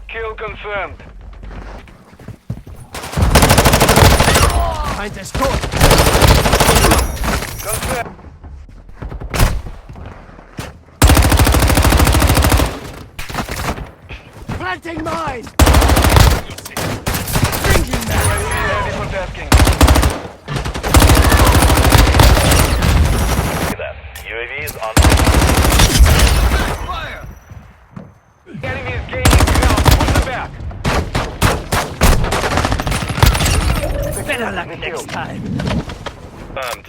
Kill confirmed. Find this code. Confirmed. Planting mine! Ready for tasking. UAV is on. Fire! Enemy is gaining ground. Push them back. Better luck next time. Confirmed.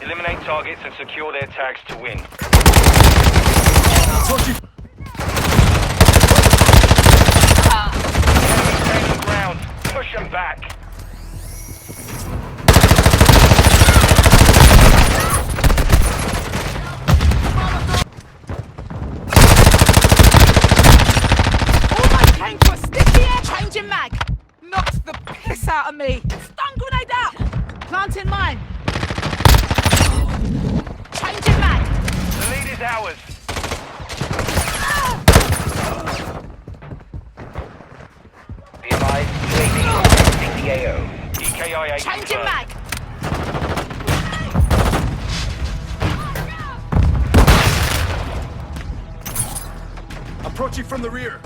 Eliminate targets and secure their tags to win. Enemies gaining ground. Push them back. Changing mag! Knocked the piss out of me! Stun grenade out! Planting mine! Changing mag! The lead is ours. Be advised, UAV exiting the AO. EKIA Changing mag! Approaching from the rear.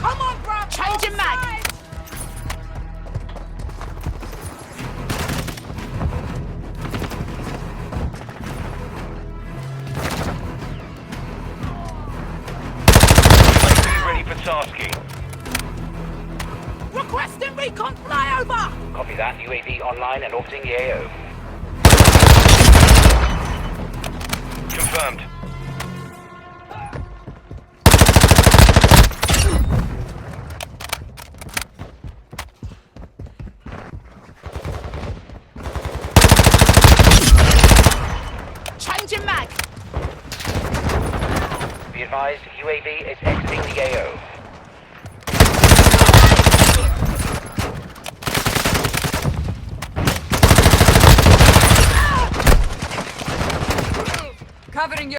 Come on, bro! Changing mag! Ready for tasking. Requesting recon flyover! Copy that. UAV online and orbiting the AO. Confirmed. Changing mag! Be advised, UAV is exiting the AO.